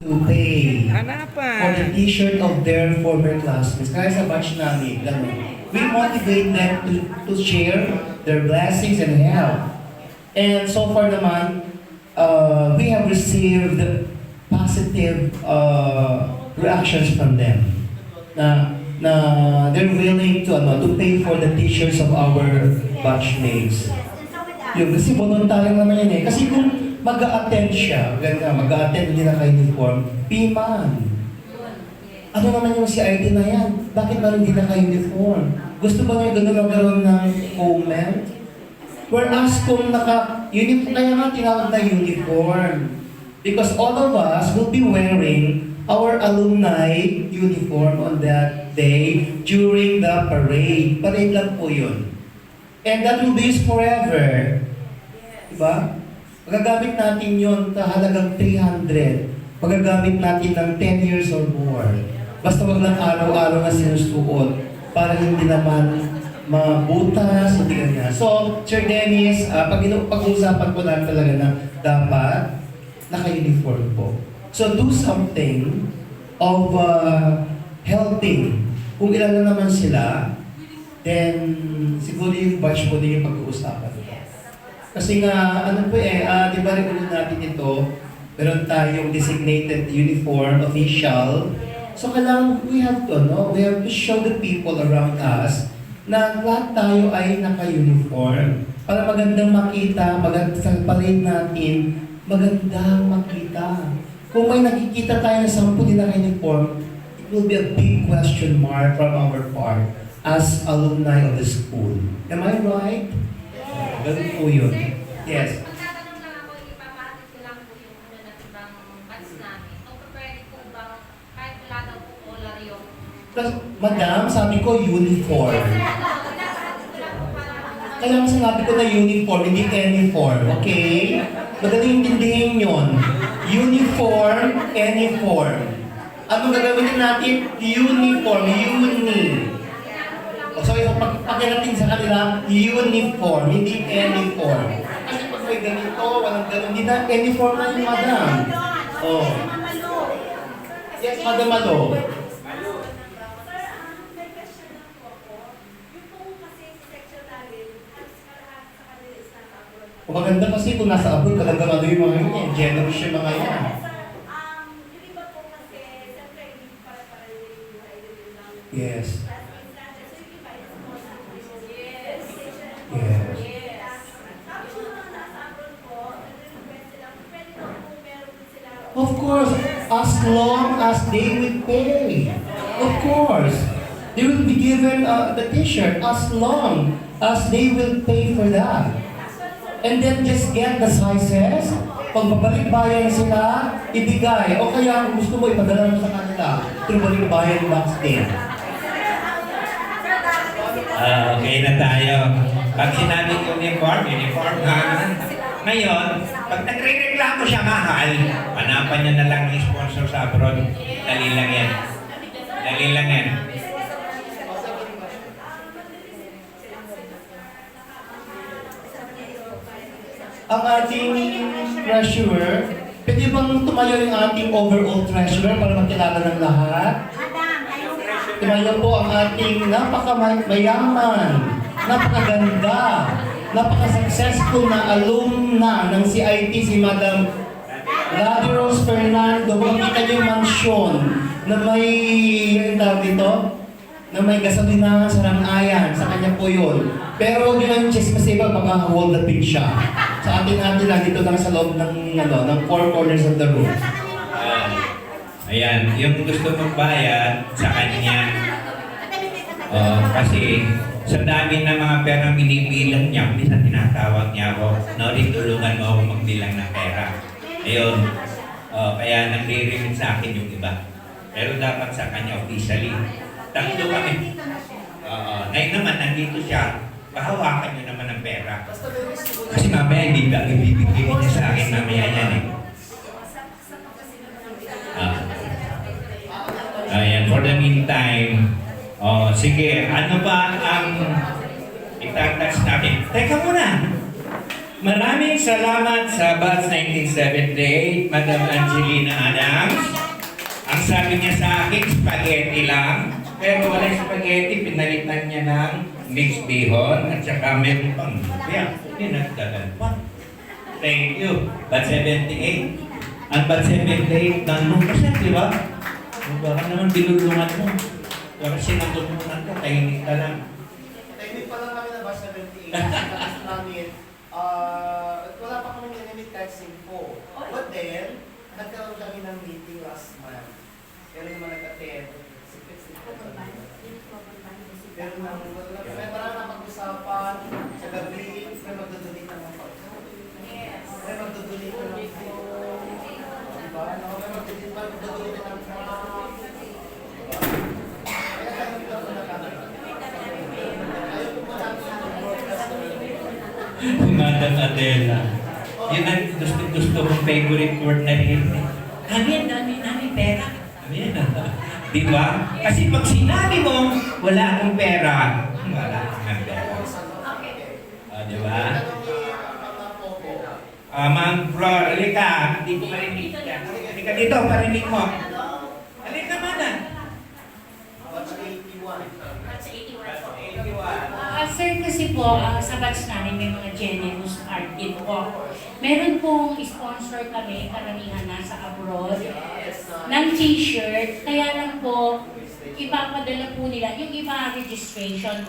to pay for the Hanapan. t-shirt of their former classmates. Kaya sa batch namin, ganun. We motivate them to share their blessings and help. And so far naman, we have received positive reactions from them na they're willing to pay for the t-shirts of our batchmates. Yung kasi volunteer naman yan eh. Kasi kung mag-a-attend siya, ganda, mag-a-attend hindi naka-uniform, piman. Ano naman yung CIT na yan? Bakit ba hindi naka-uniform? Gusto ba niya gano'n magkaroon ng comment? Whereas kung naka-uniform, kaya nga tinawag na uniform. Because all of us will be wearing our alumni uniform on that day during the parade. Parade lang po yun. And that will be used forever. Diba? Magagamit natin yun sa halagang 300. Magagamit natin ng 10 years or more. Basta wag lang araw-araw na sinusuot para hindi naman mabutas, hindi ganyan. So, Sir Dennis, pag-uusapan ko lang talaga na dapat naka-uniform po. So, do something of helping. Kung ilan na naman sila, then siguro yung batch po din yung pag-uusapan. Kasi nga, di ba rin natin ito, meron tayong designated uniform, official. So kailangan, we have to show the people around us na lahat tayo ay naka-uniform. Para magandang makita, sa parade natin, magandang makita. Kung may nakikita tayo na 10 din naka-uniform, it will be a big question mark from our part as alumni of the school. Am I right? Ganun po yun. Yes. Magtatanong lang ako, ipapahatid ko lang po yung ng ibang batch namin. Kung pwede po bang kahit wala daw po collar yung... Madam, sabi ko uniform. Kaya nga sinabi ko na uniform, hindi uniform. Okay? Madaling intindihin yun. Uniform, uniform. Anong gagawin natin? Uniform, uni. So, pag natin sa kanila, uniform, hindi uniform. Kasi pag may ganito, walang ganun, hindi na uniform na yung madam. Oh. Yes, Madam Malo. Maganda kasi kung nasa abroad, talagang ano yung mga yun, generous yung mga yan. Yes. Of course, as long as they will pay. Of course. They will be given the t-shirt as long as they will pay for that. And then just get the sizes. Pag babalik bayan sila, ibigay. O kaya kung gusto mo, ipadala mo sa kanila. Through balik bayan box din. Okay na tayo. Pag sinabing uniform ha. Ngayon, pag nagre-reklamo siya mahal, hanapan niya na lang ng sponsor sa abroad. Dali lang yan. Dali lang yan. Ang ating treasurer, pwede bang tumayo yung ating overall treasurer para makilala ng lahat? Tumayo po ang ating napakamayaman, napakaganda, napaka-successful na alumna ng CIT, si Madam Gladys Rose Fernando. Kung kita niyo yung mansyon na may, yung tawag dito, na may gasolinahan sa Rangayan, sa kanya po yun. Pero huwag nyo lang chase kasi iba, baka hold the pin siya. Sa atin lang dito lang sa loob ng four corners of the room. Ayan, yung gusto magbayad sa kanya. Kasi sa dami ng mga perang binibilang niya, minsan tinatawag niya ako, Nori, tulungan mo ako magbilang ng pera. Ayun, kaya nagre-remit sa akin yung iba. Pero dapat sa kanya officially. Tatlo kami. Ngayon naman, nandito siya. Pahawakan niyo naman ang pera. Kasi mamaya hindi ba ibibigay niya sa akin mamaya yan eh. Ayan, for the meantime, sige, ano ba ang itatouch natin? Teka muna! Maraming salamat sa Batch 1978, Madam Angelina Adams. sabi niya sa akin, spaghetti lang. Pero wala spaghetti, pinalitan niya ng mixed bihon at saka meron pang lumpia. Pinagdagan pa. Thank you. Bat 78. Ang bat 78 ng kasi, di ba? Baka naman binulungan mo. Baka sinatulungan ka, tahimik ka lang. Technique pa lang kami na bus 78. Kasi namin, wala pa kami limit kahit 5. But then, nagkaroon kami ng meeting last month. Pero naman nag-attend. Pero nang may parang napag-usapan sa gabi, may magdudunit ng mga pagkain. May magdudunit ng mga diba? No? May magdudunit ng mga diba? Kaya tayo nito na kami. Ayaw po mo namin ang broadcast na Madam Adela. Yun ang gusto kong favorite word na rin. Dami, pera. Ayan. Di ba? Kasi pag sinabi mo, wala akong pera, wala akong pera. Di ba? Ma'am Flor, halika. Hindi ko marinig ka. Halika dito, parinig mo. Halika mana. Sir, kasi po, sa batch namin may mga generous art din po. Meron pong sponsor kami, karamihan nasa abroad, ng t-shirt. Kaya lang po, ipapadala po nila yung iba registration.